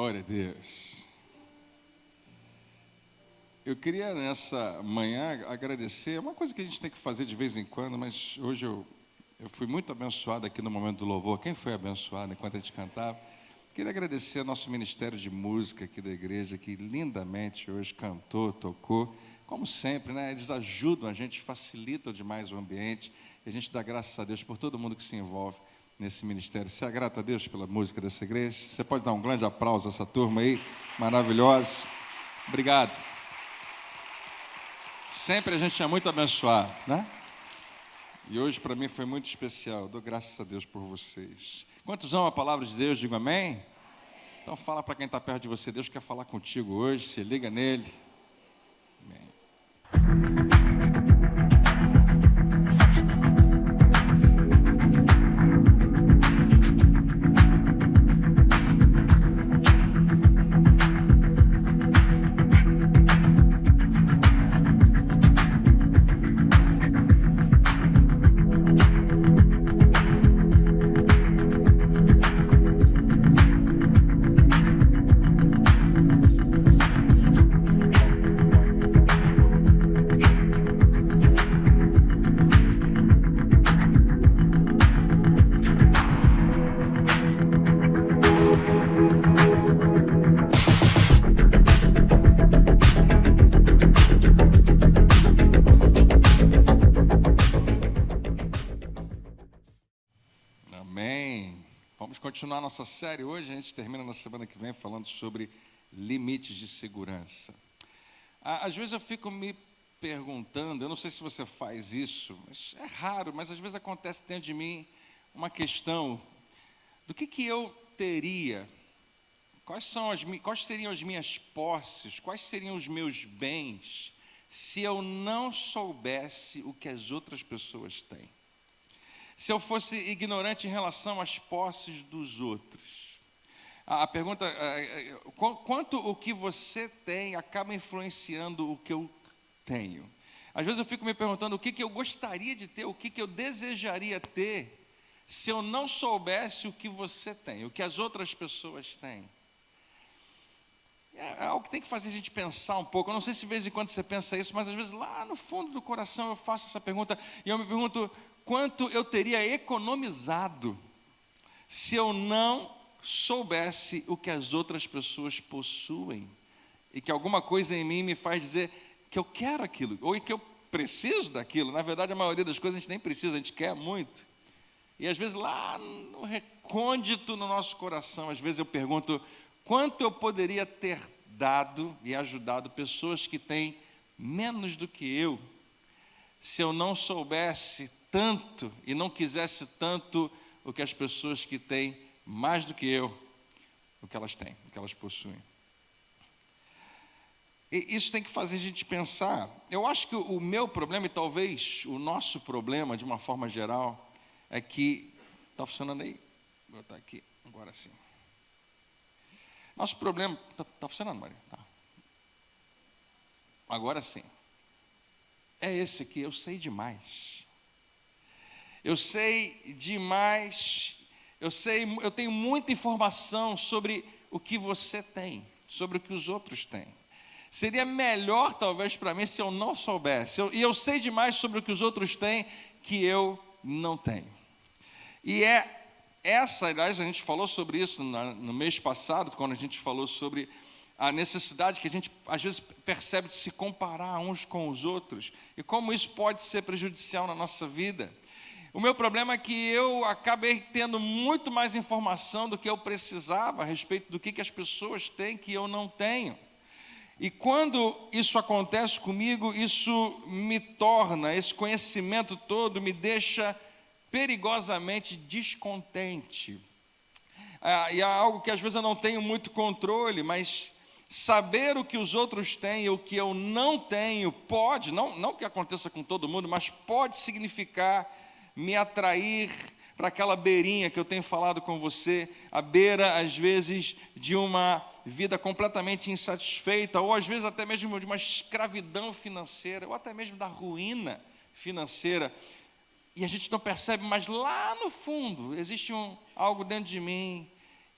Glória a Deus. Eu queria nessa manhã agradecer, é uma coisa que a gente tem que fazer de vez em quando, mas hoje eu fui muito abençoado aqui no momento do louvor. Quem foi abençoado enquanto a gente cantava? Queria agradecer ao nosso ministério de música aqui da igreja, que lindamente hoje cantou, tocou. Como sempre, né? Eles ajudam a gente, facilitam demais o ambiente. E a gente dá graças a Deus por todo mundo que se envolve nesse ministério. Você é grato a Deus pela música dessa igreja? Você pode dar um grande aplauso a essa turma aí, maravilhosa. Obrigado. Sempre a gente é muito abençoado, né? E hoje para mim foi muito especial. Eu dou graças a Deus por vocês. Quantos amam a palavra de Deus? Digo amém. Então fala para quem está perto de você. Deus quer falar contigo hoje. Se liga nele. Amém. Continuar nossa série hoje, a gente termina na semana que vem falando sobre limites de segurança. Às vezes eu fico me perguntando, eu não sei se você faz isso, mas é raro, mas às vezes acontece dentro de mim uma questão do que eu teria, quais seriam as minhas posses, quais seriam os meus bens, se eu não soubesse o que as outras pessoas têm. Se eu fosse ignorante em relação às posses dos outros. A pergunta é, quanto o que você tem acaba influenciando o que eu tenho? Às vezes eu fico me perguntando o que eu gostaria de ter, o que eu desejaria ter, se eu não soubesse o que você tem, o que as outras pessoas têm. É algo que tem que fazer a gente pensar um pouco. Eu não sei se de vez em quando você pensa isso, mas às vezes lá no fundo do coração eu faço essa pergunta e eu me pergunto, quanto eu teria economizado se eu não soubesse o que as outras pessoas possuem e que alguma coisa em mim me faz dizer que eu quero aquilo ou que eu preciso daquilo. Na verdade, a maioria das coisas a gente nem precisa, a gente quer muito. E às vezes lá no recôndito no nosso coração, às vezes eu pergunto quanto eu poderia ter dado e ajudado pessoas que têm menos do que eu, se eu não soubesse tanto e não quisesse tanto o que as pessoas que têm mais do que eu, o que elas têm, o que elas possuem. E isso tem que fazer a gente pensar. Eu acho que o meu problema, e talvez o nosso problema, de uma forma geral, é que... Está funcionando aí? Vou botar aqui, agora sim. Nosso problema... Está funcionando, Maria? Tá. Agora sim. É esse aqui, eu sei demais. Eu sei demais, eu tenho muita informação sobre o que você tem, sobre o que os outros têm. Seria melhor, talvez, para mim, se eu não soubesse. E eu sei demais sobre o que os outros têm, que eu não tenho. E aliás, a gente falou sobre isso no mês passado, quando a gente falou sobre a necessidade que a gente, às vezes, percebe de se comparar uns com os outros, e como isso pode ser prejudicial na nossa vida. O meu problema é que eu acabei tendo muito mais informação do que eu precisava a respeito do que as pessoas têm que eu não tenho. E quando isso acontece comigo, isso me torna, esse conhecimento todo me deixa perigosamente descontente. E é algo que às vezes eu não tenho muito controle, mas saber o que os outros têm e o que eu não tenho pode, não que aconteça com todo mundo, mas pode significar me atrair para aquela beirinha que eu tenho falado com você, a beira, às vezes, de uma vida completamente insatisfeita, ou às vezes até mesmo de uma escravidão financeira, ou até mesmo da ruína financeira. E a gente não percebe, mas lá no fundo existe algo dentro de mim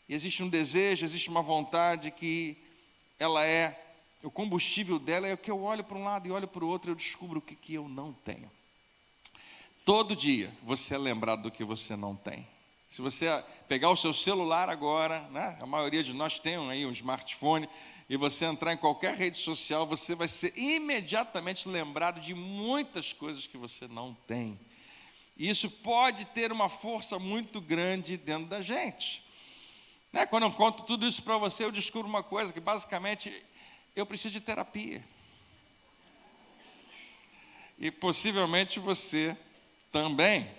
E existe um desejo, existe uma vontade que ela o combustível dela é o que eu olho para um lado e olho para o outro e eu descubro o que eu não tenho. Todo dia você é lembrado do que você não tem. Se você pegar o seu celular agora, né, a maioria de nós tem aí um smartphone, e você entrar em qualquer rede social, você vai ser imediatamente lembrado de muitas coisas que você não tem. E isso pode ter uma força muito grande dentro da gente. Né? Quando eu conto tudo isso para você, eu descubro uma coisa, que basicamente eu preciso de terapia. E possivelmente você também.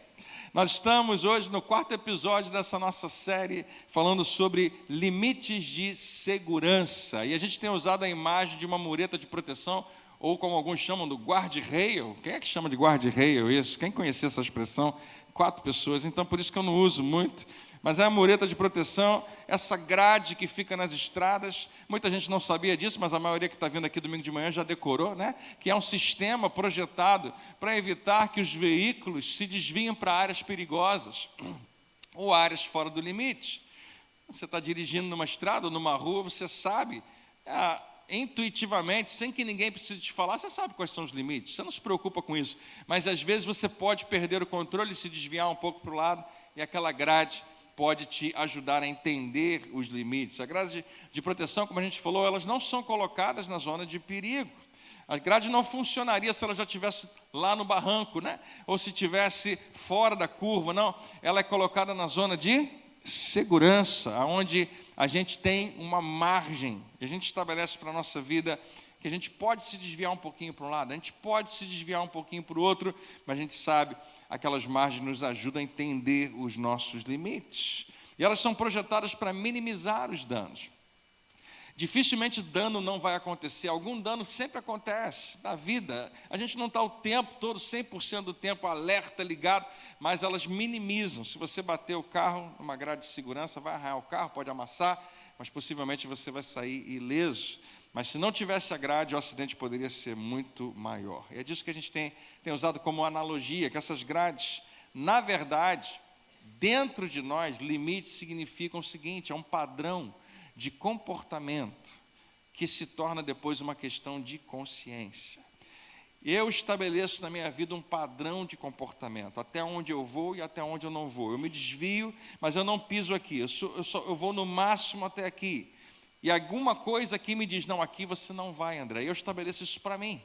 Nós estamos hoje no 4º episódio dessa nossa série falando sobre limites de segurança. E a gente tem usado a imagem de uma mureta de proteção, ou como alguns chamam do guard-rail. Quem é que chama de guard-rail isso? Quem conhecia essa expressão? 4 pessoas, então por isso que eu não uso muito. Mas é a mureta de proteção, essa grade que fica nas estradas. Muita gente não sabia disso, mas a maioria que está vindo aqui domingo de manhã já decorou, né? Que é um sistema projetado para evitar que os veículos se desviem para áreas perigosas ou áreas fora do limite. Você está dirigindo numa estrada ou numa rua, você sabe, intuitivamente, sem que ninguém precise te falar, você sabe quais são os limites, você não se preocupa com isso. Mas às vezes você pode perder o controle e se desviar um pouco para o lado, e aquela grade pode te ajudar a entender os limites. A grade de proteção, como a gente falou, elas não são colocadas na zona de perigo. A grade não funcionaria se ela já estivesse lá no barranco, né? Ou se estivesse fora da curva, não. Ela é colocada na zona de segurança, onde a gente tem uma margem, a gente estabelece para a nossa vida que a gente pode se desviar um pouquinho para um lado, a gente pode se desviar um pouquinho para o outro, mas a gente sabe aquelas margens nos ajudam a entender os nossos limites. E elas são projetadas para minimizar os danos. Dificilmente dano não vai acontecer, algum dano sempre acontece na vida. A gente não está o tempo todo, 100% do tempo alerta, ligado, mas elas minimizam. Se você bater o carro numa grade de segurança, vai arranhar o carro, pode amassar, mas possivelmente você vai sair ileso. Mas se não tivesse a grade, o acidente poderia ser muito maior. E é disso que a gente tem usado como analogia, que essas grades, na verdade, dentro de nós, limites significam o seguinte, é um padrão de comportamento que se torna depois uma questão de consciência. Eu estabeleço na minha vida um padrão de comportamento, até onde eu vou e até onde eu não vou. Eu me desvio, mas eu não piso aqui, eu vou no máximo até aqui. E alguma coisa aqui me diz, não, aqui você não vai, André. Eu estabeleço isso para mim.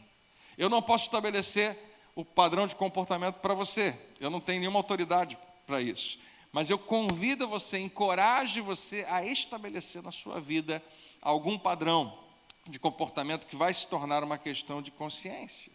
Eu não posso estabelecer o padrão de comportamento para você. Eu não tenho nenhuma autoridade para isso. Mas eu convido você, encorajo você a estabelecer na sua vida algum padrão de comportamento que vai se tornar uma questão de consciência.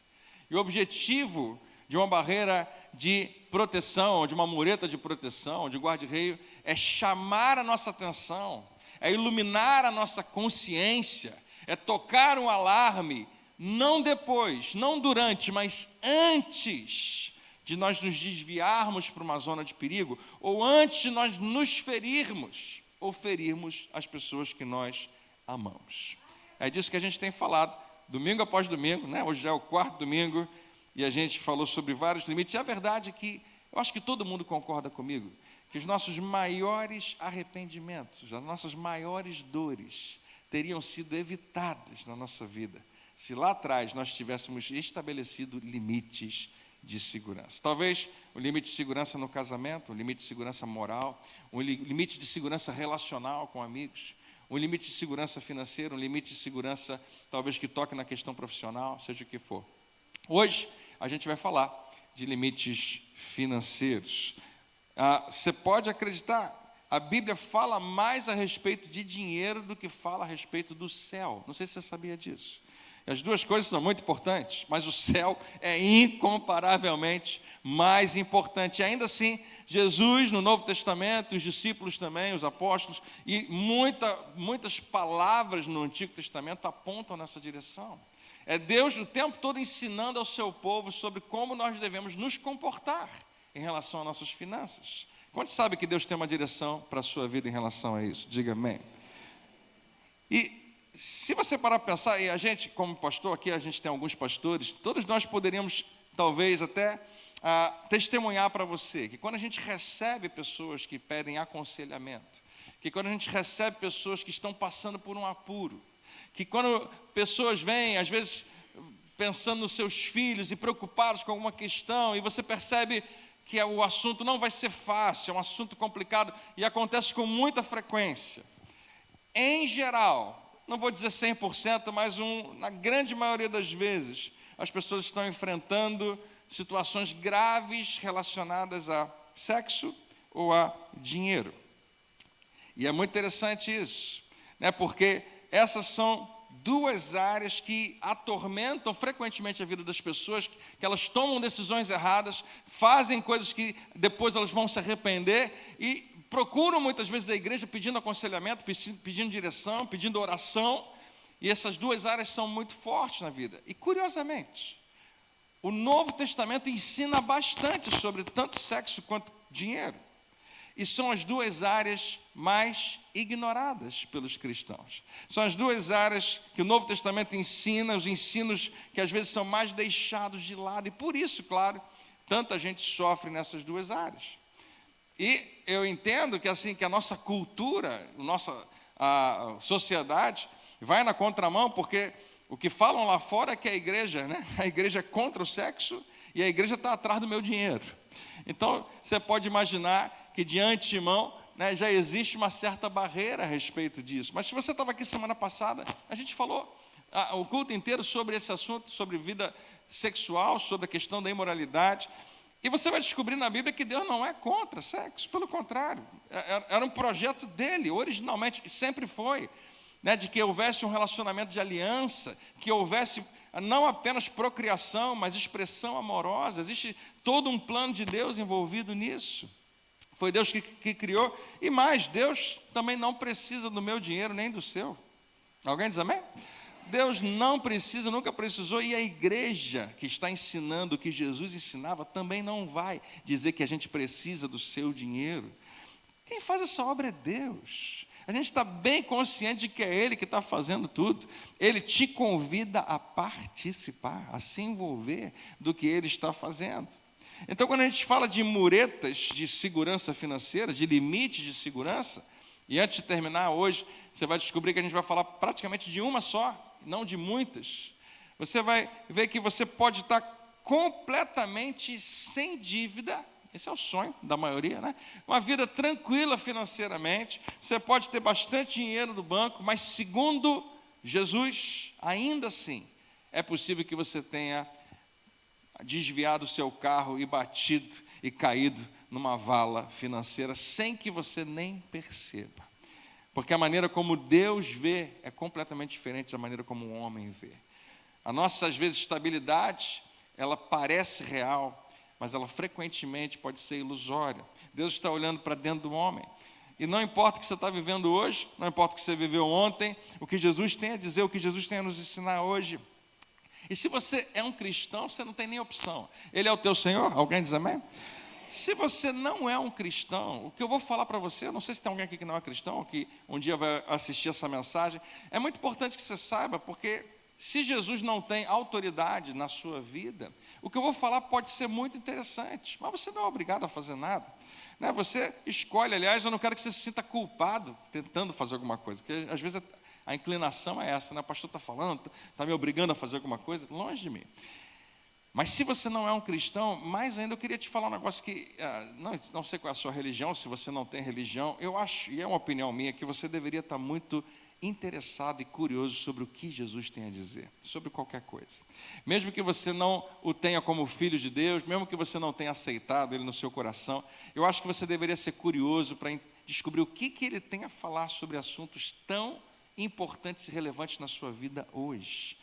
E o objetivo de uma barreira de proteção, de uma mureta de proteção, de guarda-reio, é chamar a nossa atenção, é iluminar a nossa consciência, é tocar um alarme, não depois, não durante, mas antes de nós nos desviarmos para uma zona de perigo, ou antes de nós nos ferirmos, ou ferirmos as pessoas que nós amamos. É disso que a gente tem falado, domingo após domingo, né? Hoje já é o 4º domingo, e a gente falou sobre vários limites, e a verdade é que, eu acho que todo mundo concorda comigo, que os nossos maiores arrependimentos, as nossas maiores dores, teriam sido evitadas na nossa vida, se lá atrás nós tivéssemos estabelecido limites de segurança. Talvez o limite de segurança no casamento, o limite de segurança moral, o limite de segurança relacional com amigos, um limite de segurança financeira, um limite de segurança talvez que toque na questão profissional, seja o que for. Hoje a gente vai falar de limites financeiros. Você pode acreditar, a Bíblia fala mais a respeito de dinheiro do que fala a respeito do céu. Não sei se você sabia disso. As duas coisas são muito importantes, mas o céu é incomparavelmente mais importante. E ainda assim, Jesus, no Novo Testamento, os discípulos também, os apóstolos, e muitas palavras no Antigo Testamento apontam nessa direção. É Deus o tempo todo ensinando ao seu povo sobre como nós devemos nos comportar em relação às nossas finanças. Quantos sabem que Deus tem uma direção para a sua vida em relação a isso? Diga amém. E se você parar para pensar, e a gente, como pastor, aqui a gente tem alguns pastores, todos nós poderíamos, talvez, até testemunhar para você, que quando a gente recebe pessoas que pedem aconselhamento, que quando a gente recebe pessoas que estão passando por um apuro, que quando pessoas vêm, às vezes, pensando nos seus filhos e preocupados com alguma questão, e você percebe que o assunto não vai ser fácil, é um assunto complicado, e acontece com muita frequência. Em geral, não vou dizer 100%, mas na grande maioria das vezes, as pessoas estão enfrentando situações graves relacionadas a sexo ou a dinheiro. E é muito interessante isso, né? Porque essas são duas áreas que atormentam frequentemente a vida das pessoas, que elas tomam decisões erradas, fazem coisas que depois elas vão se arrepender e procuram muitas vezes a igreja pedindo aconselhamento, pedindo direção, pedindo oração, e essas duas áreas são muito fortes na vida. E curiosamente, o Novo Testamento ensina bastante sobre tanto sexo quanto dinheiro. E são as duas áreas mais ignoradas pelos cristãos. São as duas áreas que o Novo Testamento ensina, os ensinos que às vezes são mais deixados de lado. E por isso, claro, tanta gente sofre nessas duas áreas. E eu entendo que assim, que a nossa cultura, a sociedade, vai na contramão, porque o que falam lá fora é que a igreja, né? A igreja é contra o sexo e a igreja está atrás do meu dinheiro. Então, você pode imaginar que de antemão, né, já existe uma certa barreira a respeito disso. Mas se você estava aqui semana passada, a gente falou o culto inteiro sobre esse assunto, sobre vida sexual, sobre a questão da imoralidade. E você vai descobrir na Bíblia que Deus não é contra sexo, pelo contrário, era um projeto dele, originalmente, e sempre foi, né, de que houvesse um relacionamento de aliança, que houvesse não apenas procriação, mas expressão amorosa. Existe todo um plano de Deus envolvido nisso. Foi Deus que criou. E mais, Deus também não precisa do meu dinheiro nem do seu. Alguém diz amém? Deus não precisa, nunca precisou. E a igreja que está ensinando o que Jesus ensinava também não vai dizer que a gente precisa do seu dinheiro. Quem faz essa obra é Deus. A gente está bem consciente de que é Ele que está fazendo tudo. Ele te convida a participar, a se envolver do que Ele está fazendo. Então, quando a gente fala de muretas de segurança financeira, de limites de segurança, e antes de terminar hoje, você vai descobrir que a gente vai falar praticamente de uma só, não de muitas. Você vai ver que você pode estar completamente sem dívida. Esse é o sonho da maioria, né? Uma vida tranquila financeiramente, você pode ter bastante dinheiro no banco, mas segundo Jesus, ainda assim, é possível que você tenha desviado o seu carro e batido e caído numa vala financeira sem que você nem perceba. Porque a maneira como Deus vê é completamente diferente da maneira como o homem vê. A nossa, às vezes, estabilidade, ela parece real, mas ela frequentemente pode ser ilusória. Deus está olhando para dentro do homem. E não importa o que você está vivendo hoje, não importa o que você viveu ontem, o que Jesus tem a dizer, o que Jesus tem a nos ensinar hoje. E se você é um cristão, você não tem nem opção. Ele é o teu Senhor? Alguém diz amém? Se você não é um cristão, o que eu vou falar para você, eu não sei se tem alguém aqui que não é cristão, que um dia vai assistir essa mensagem, é muito importante que você saiba, porque se Jesus não tem autoridade na sua vida, o que eu vou falar pode ser muito interessante, mas você não é obrigado a fazer nada. Né? Você escolhe, aliás, eu não quero que você se sinta culpado tentando fazer alguma coisa, porque às vezes a inclinação é essa, né? O pastor está falando, está me obrigando a fazer alguma coisa, longe de mim. Mas se você não é um cristão, mais ainda eu queria te falar um negócio que, não sei qual é a sua religião, se você não tem religião, eu acho, e é uma opinião minha, que você deveria estar muito interessado e curioso sobre o que Jesus tem a dizer, sobre qualquer coisa. Mesmo que você não o tenha como filho de Deus, mesmo que você não tenha aceitado Ele no seu coração, eu acho que você deveria ser curioso para descobrir o que Ele tem a falar sobre assuntos tão importantes e relevantes na sua vida hoje.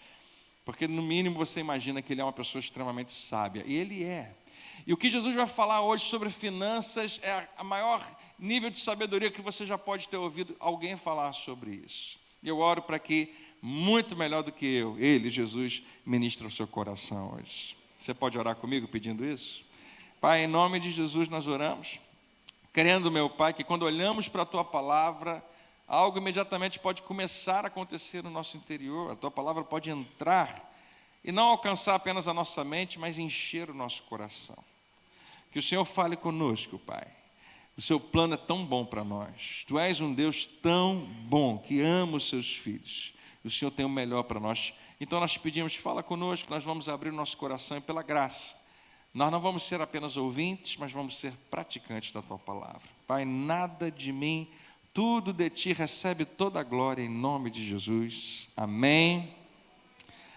Porque no mínimo você imagina que Ele é uma pessoa extremamente sábia, e Ele é. E o que Jesus vai falar hoje sobre finanças é a maior nível de sabedoria que você já pode ter ouvido alguém falar sobre isso. E eu oro para que, muito melhor do que eu, Ele, Jesus, ministre o seu coração hoje. Você pode orar comigo pedindo isso? Pai, em nome de Jesus nós oramos, crendo, meu Pai, que quando olhamos para a Tua palavra, algo imediatamente pode começar a acontecer no nosso interior. A Tua palavra pode entrar e não alcançar apenas a nossa mente, mas encher o nosso coração. Que o Senhor fale conosco, Pai. O seu plano é tão bom para nós. Tu és um Deus tão bom, que ama os seus filhos. O Senhor tem o melhor para nós. Então nós pedimos, fala conosco, nós vamos abrir o nosso coração e pela graça. Nós não vamos ser apenas ouvintes, mas vamos ser praticantes da tua palavra. Pai, nada de mim, tudo de ti, recebe toda a glória em nome de Jesus. Amém.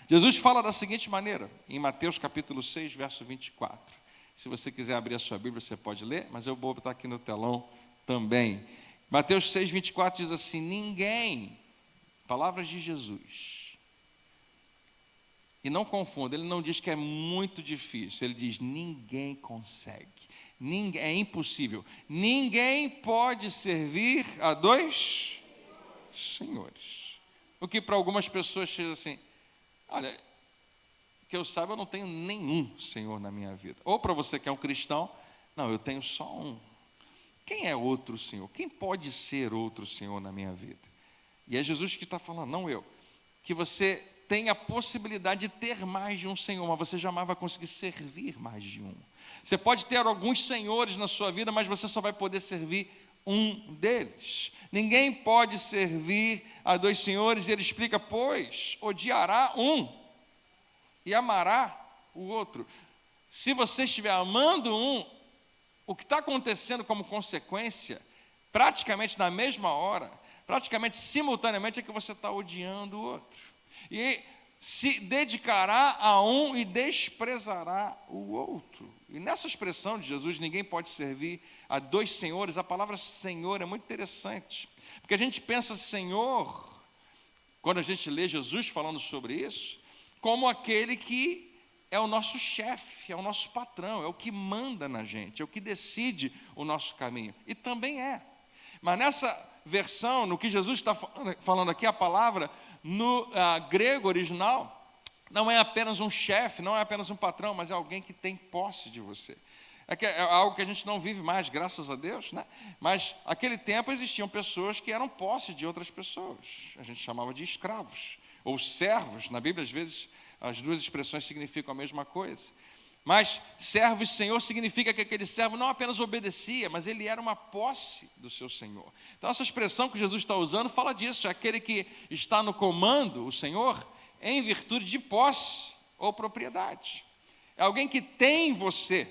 Jesus fala da seguinte maneira, em Mateus capítulo 6, verso 24. Se você quiser abrir a sua Bíblia, você pode ler, mas eu vou botar aqui no telão também. Mateus 6, 24 diz assim, ninguém, palavras de Jesus, e não confunda, ele não diz que é muito difícil, ele diz, ninguém consegue, é impossível, ninguém pode servir a dois senhores. O que para algumas pessoas chega assim, olha, que eu saiba, eu não tenho nenhum Senhor na minha vida. Ou para você que é um cristão, não, eu tenho só um. Quem é outro Senhor? Quem pode ser outro Senhor na minha vida? E é Jesus que está falando, não eu. Que você tem a possibilidade de ter mais de um Senhor, mas você jamais vai conseguir servir mais de um. Você pode ter alguns senhores na sua vida, mas você só vai poder servir um deles. Ninguém pode servir a dois senhores, e ele explica, pois odiará um e amará o outro. Se você estiver amando um, o que está acontecendo como consequência, praticamente na mesma hora, praticamente simultaneamente, é que você está odiando o outro. E se dedicará a um e desprezará o outro. E nessa expressão de Jesus, ninguém pode servir a dois senhores. A palavra Senhor é muito interessante, porque a gente pensa Senhor, quando a gente lê Jesus falando sobre isso, como aquele que é o nosso chefe, é o nosso patrão, é o que manda na gente, é o que decide o nosso caminho. E também é. Mas nessa versão, no que Jesus está falando aqui, a palavra, no grego original, não é apenas um chefe, não é apenas um patrão, mas é alguém que tem posse de você. É algo que a gente não vive mais, graças a Deus, né? Mas naquele tempo existiam pessoas que eram posse de outras pessoas. A gente chamava de escravos, ou servos. Na Bíblia, às vezes, as duas expressões significam a mesma coisa. Mas servo e senhor significa que aquele servo não apenas obedecia, mas ele era uma posse do seu senhor. Então essa expressão que Jesus está usando fala disso, é aquele que está no comando, o senhor, em virtude de posse ou propriedade. É alguém que tem você,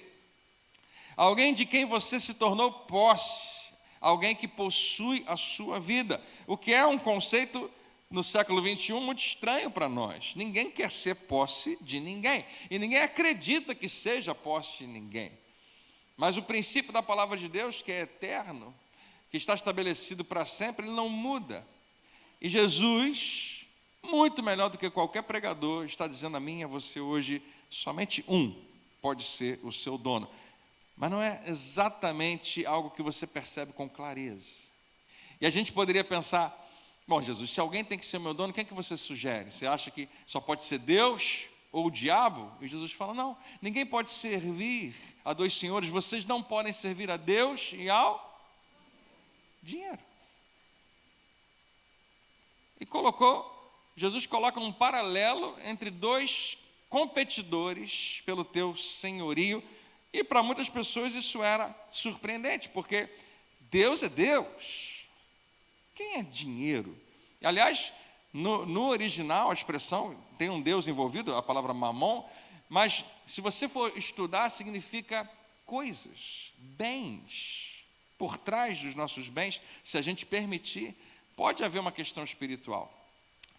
alguém de quem você se tornou posse, alguém que possui a sua vida, o que é um conceito no século 21 muito estranho para nós. Ninguém quer ser posse de ninguém, e ninguém acredita que seja posse de ninguém. Mas o princípio da palavra de Deus, que é eterno, que está estabelecido para sempre, ele não muda. E Jesus, muito melhor do que qualquer pregador, está dizendo a mim e a você hoje, somente um pode ser o seu dono. Mas não é exatamente algo que você percebe com clareza. E a gente poderia pensar, bom, Jesus, se alguém tem que ser meu dono, quem é que você sugere? Você acha que só pode ser Deus ou o diabo? E Jesus fala, não, ninguém pode servir a dois senhores, vocês não podem servir a Deus e ao dinheiro. E Jesus coloca um paralelo entre dois competidores pelo teu senhorio, e para muitas pessoas isso era surpreendente, porque Deus é Deus. Quem é dinheiro? Aliás, no original a expressão tem um Deus envolvido, a palavra mamon, mas se você for estudar, significa coisas, bens. Por trás dos nossos bens, se a gente permitir, pode haver uma questão espiritual.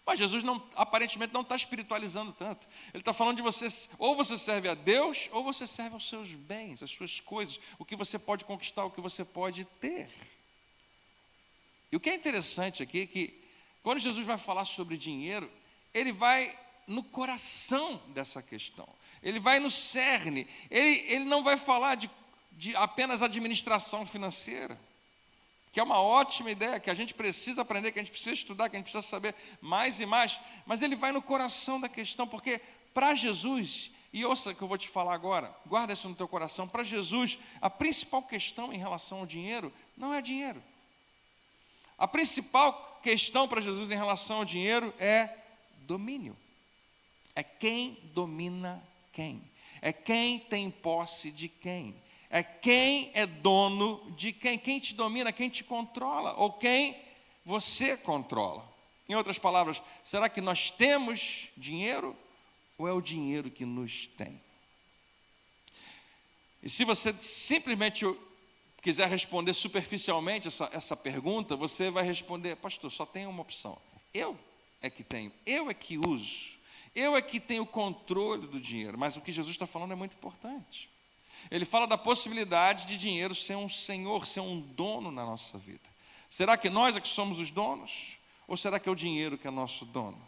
Mas Jesus aparentemente não está espiritualizando tanto. Ele está falando de você, ou você serve a Deus, ou você serve aos seus bens, às suas coisas, o que você pode conquistar, o que você pode ter. E o que é interessante aqui é que, quando Jesus vai falar sobre dinheiro, ele vai no coração dessa questão. Ele vai no cerne. Ele não vai falar de apenas administração financeira, que é uma ótima ideia, que a gente precisa aprender, que a gente precisa estudar, que a gente precisa saber mais e mais, mas ele vai no coração da questão, porque para Jesus, e ouça o que eu vou te falar agora, guarda isso no teu coração, para Jesus, a principal questão em relação ao dinheiro não é dinheiro. A principal questão para Jesus em relação ao dinheiro é domínio. É quem domina quem. É quem tem posse de quem. é quem é dono de quem te domina, quem te controla, ou quem você controla. Em outras palavras, será que nós temos dinheiro ou é o dinheiro que nos tem? E se você simplesmente quiser responder superficialmente essa pergunta, você vai responder: pastor, só tem uma opção. Eu é que tenho, eu é que uso, eu é que tenho o controle do dinheiro. Mas o que Jesus está falando é muito importante. Ele fala da possibilidade de dinheiro ser um senhor, ser um dono na nossa vida. Será que nós é que somos os donos? Ou será que é o dinheiro que é nosso dono?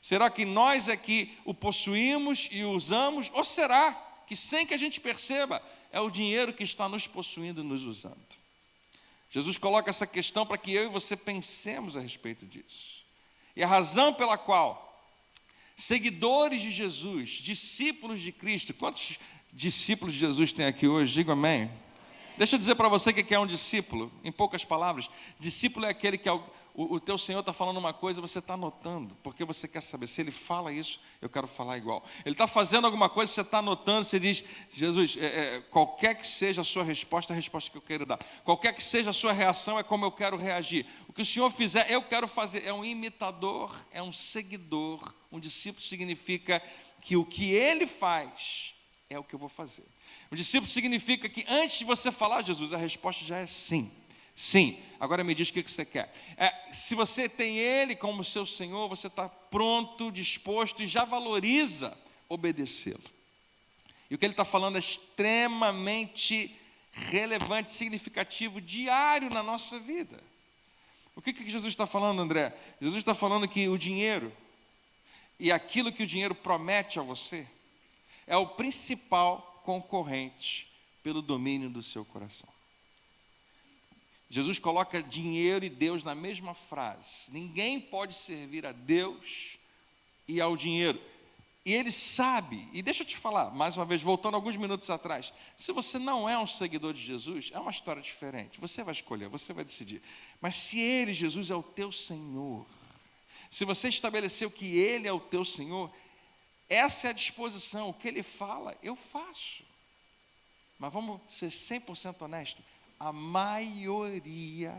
Será que nós é que o possuímos e o usamos? Ou será que, sem que a gente perceba, é o dinheiro que está nos possuindo e nos usando? Jesus coloca essa questão para que eu e você pensemos a respeito disso. E a razão pela qual seguidores de Jesus, discípulos de Cristo, quantos discípulos de Jesus tem aqui hoje? Diga amém. Deixa eu dizer para você o que é um discípulo. Em poucas palavras, discípulo é aquele que o teu Senhor está falando uma coisa, você está anotando, porque você quer saber, se Ele fala isso, eu quero falar igual. Ele está fazendo alguma coisa, você está anotando, você diz: Jesus, qualquer que seja a sua resposta, é a resposta que eu quero dar. Qualquer que seja a sua reação, é como eu quero reagir. O que o Senhor fizer, eu quero fazer. É um imitador, é um seguidor. Um discípulo significa que o que Ele faz é o que eu vou fazer. Um discípulo significa que antes de você falar, Jesus, a resposta já é sim. Sim, agora me diz o que você quer. Se você tem Ele como seu Senhor, você está pronto, disposto e já valoriza obedecê-lo. E o que Ele está falando é extremamente relevante, significativo, diário na nossa vida. O que Jesus está falando, André? Jesus está falando que o dinheiro e aquilo que o dinheiro promete a você é o principal concorrente pelo domínio do seu coração. Jesus coloca dinheiro e Deus na mesma frase. Ninguém pode servir a Deus e ao dinheiro. E Ele sabe, e deixa eu te falar, mais uma vez, voltando alguns minutos atrás, se você não é um seguidor de Jesus, é uma história diferente. Você vai escolher, você vai decidir. Mas se Ele, Jesus, é o teu Senhor, se você estabeleceu que Ele é o teu Senhor, essa é a disposição. O que Ele fala, eu faço. Mas vamos ser 100% honestos. A maioria,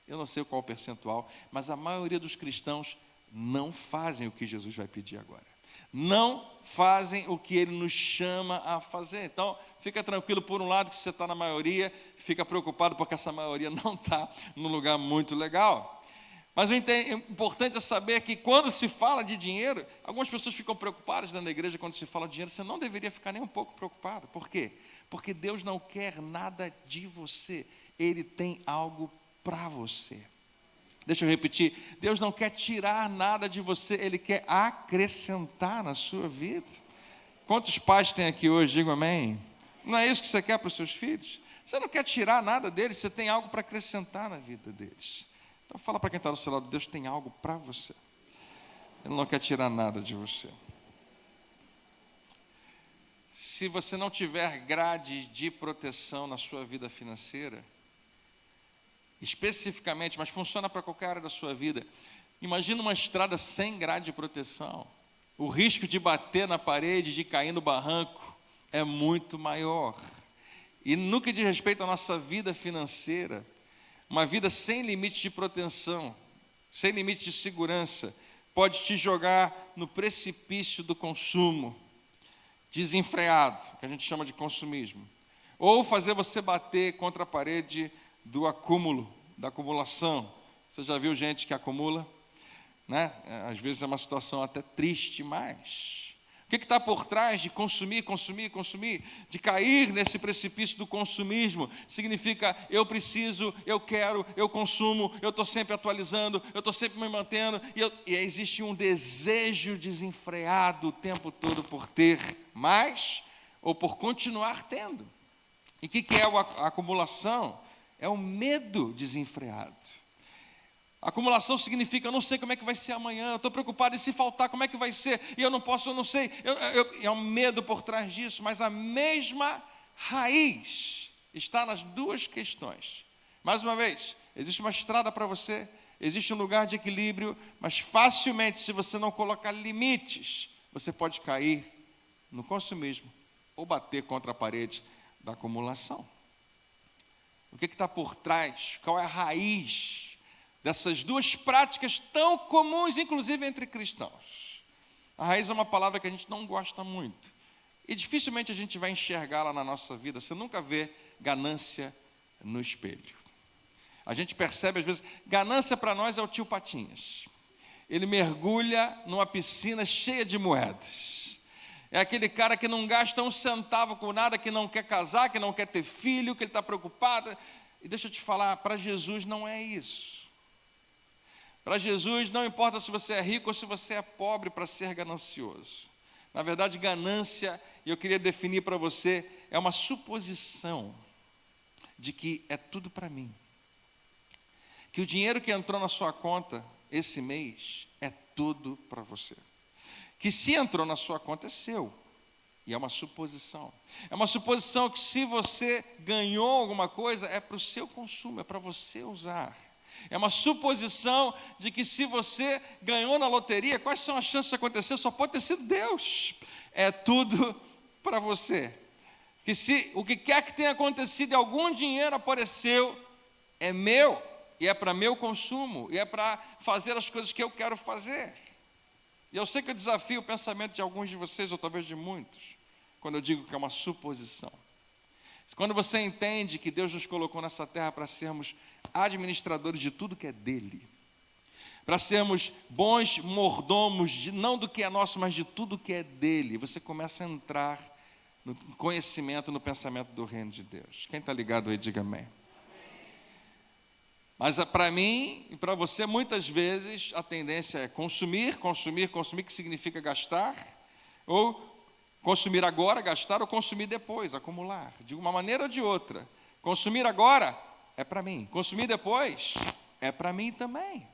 eu não sei qual o percentual, mas a maioria dos cristãos não fazem o que Jesus vai pedir agora. Não fazem o que Ele nos chama a fazer. Então, fica tranquilo, por um lado, que você está na maioria, fica preocupado porque essa maioria não está num lugar muito legal. Mas o importante é saber que quando se fala de dinheiro, algumas pessoas ficam preocupadas dentro da igreja quando se fala de dinheiro. Você não deveria ficar nem um pouco preocupado. Por quê? Porque Deus não quer nada de você. Ele tem algo para você. Deixa eu repetir. Deus não quer tirar nada de você. Ele quer acrescentar na sua vida. Quantos pais tem aqui hoje? Diga amém. Não é isso que você quer para os seus filhos? Você não quer tirar nada deles. Você tem algo para acrescentar na vida deles. Então fala para quem está do seu lado. Deus tem algo para você. Ele não quer tirar nada de você. Se você não tiver grade de proteção na sua vida financeira, especificamente, mas funciona para qualquer área da sua vida, imagina uma estrada sem grade de proteção. O risco de bater na parede, de cair no barranco, é muito maior. E no que diz respeito à nossa vida financeira, uma vida sem limite de proteção, sem limite de segurança, pode te jogar no precipício do consumo desenfreado, que a gente chama de consumismo, ou fazer você bater contra a parede do acúmulo, da acumulação. Você já viu gente que acumula? Né? Às vezes é uma situação até triste demais. O que está por trás de consumir, de cair nesse precipício do consumismo? Significa, eu preciso, eu quero, eu consumo, eu estou sempre atualizando, eu estou sempre me mantendo, e existe um desejo desenfreado o tempo todo por ter mais, ou por continuar tendo. E o que é a acumulação? É o medo desenfreado. Acumulação significa, eu não sei como é que vai ser amanhã, eu estou preocupado, e se faltar, como é que vai ser? E eu não posso, eu não sei. É um medo por trás disso, mas a mesma raiz está nas duas questões. Mais uma vez, existe uma estrada para você, existe um lugar de equilíbrio, mas facilmente, se você não colocar limites, você pode cair no consumismo ou bater contra a parede da acumulação. O que está por trás? Qual é a raiz dessas duas práticas tão comuns, inclusive entre cristãos? A raiz é uma palavra que a gente não gosta muito. E dificilmente a gente vai enxergá-la na nossa vida. Você nunca vê ganância no espelho. A gente percebe, às vezes, ganância para nós é o tio Patinhas. Ele mergulha numa piscina cheia de moedas. É aquele cara que não gasta um centavo com nada, que não quer casar, que não quer ter filho, que ele está preocupado. E deixa eu te falar, para Jesus não é isso. Para Jesus não importa se você é rico ou se você é pobre para ser ganancioso. Na verdade, ganância, e eu queria definir para você, é uma suposição de que é tudo para mim. Que o dinheiro que entrou na sua conta esse mês é tudo para você. Que se entrou na sua conta é seu. E é uma suposição. É uma suposição que se você ganhou alguma coisa, é para o seu consumo, é para você usar. É uma suposição de que se você ganhou na loteria, quais são as chances de acontecer? Só pode ter sido Deus. É tudo para você. Que se o que quer que tenha acontecido e algum dinheiro apareceu, é meu. E é para meu consumo. E é para fazer as coisas que eu quero fazer. E eu sei que eu desafio o pensamento de alguns de vocês, ou talvez de muitos, quando eu digo que é uma suposição. Quando você entende que Deus nos colocou nessa terra para sermos administradores de tudo que é dele, para sermos bons mordomos, não do que é nosso, mas de tudo que é dele, você começa a entrar no conhecimento, no pensamento do reino de Deus. Quem está ligado aí, diga amém. Mas para mim e para você, muitas vezes, a tendência é consumir, que significa gastar, ou consumir agora, gastar, ou consumir depois, acumular, de uma maneira ou de outra. Consumir agora é para mim, consumir depois é para mim também.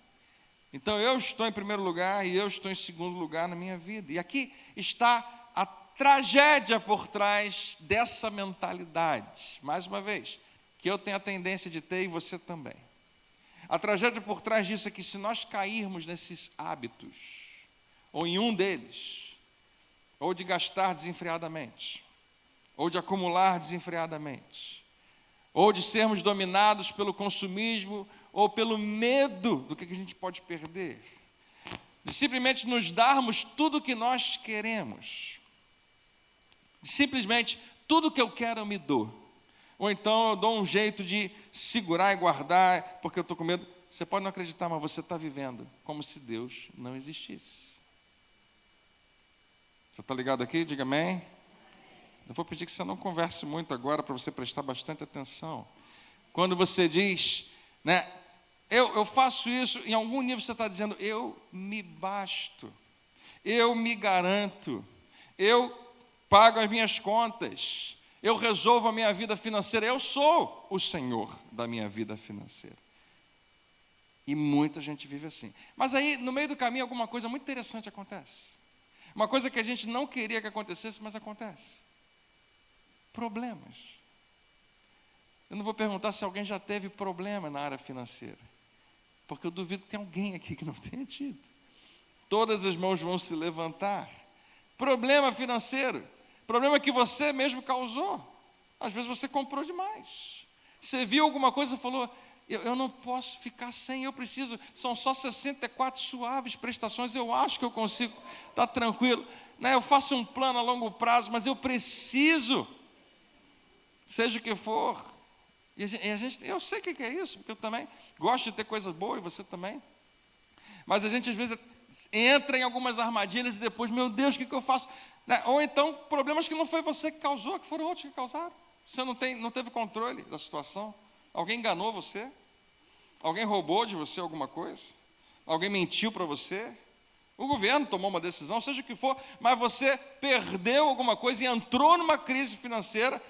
Então eu estou em primeiro lugar e eu estou em segundo lugar na minha vida. E aqui está a tragédia por trás dessa mentalidade, mais uma vez, que eu tenho a tendência de ter e você também. A tragédia por trás disso é que se nós cairmos nesses hábitos, ou em um deles, ou de gastar desenfreadamente, ou de acumular desenfreadamente, ou de sermos dominados pelo consumismo, ou pelo medo do que a gente pode perder, de simplesmente nos darmos tudo o que nós queremos, simplesmente tudo que eu quero eu me dou. Ou então eu dou um jeito de segurar e guardar, porque eu estou com medo. Você pode não acreditar, mas você está vivendo como se Deus não existisse. Você está ligado aqui? Diga amém. Eu vou pedir que você não converse muito agora, para você prestar bastante atenção. Quando você diz, né, eu faço isso, em algum nível você está dizendo, eu me basto, eu me garanto, eu pago as minhas contas, eu resolvo a minha vida financeira, eu sou o Senhor da minha vida financeira. E muita gente vive assim. Mas aí, no meio do caminho, alguma coisa muito interessante acontece. Uma coisa que a gente não queria que acontecesse, mas acontece. Problemas. Eu não vou perguntar se alguém já teve problema na área financeira, porque eu duvido que tenha alguém aqui que não tenha tido. Todas as mãos vão se levantar. Problema financeiro. Problema que você mesmo causou. Às vezes você comprou demais. Você viu alguma coisa e falou, eu não posso ficar sem, eu preciso, são só 64 suaves prestações, eu acho que eu consigo estar tranquilo. Né? Eu faço um plano a longo prazo, mas eu preciso, seja o que for. E a gente, eu sei o que é isso, porque eu também gosto de ter coisas boas, e você também. Mas a gente às vezes entra em algumas armadilhas e depois, meu Deus, o que eu faço? Ou então, problemas que não foi você que causou, que foram outros que causaram. Você não teve controle da situação. Alguém enganou você? Alguém roubou de você alguma coisa? Alguém mentiu para você? O governo tomou uma decisão, seja o que for, mas você perdeu alguma coisa e entrou numa crise financeira,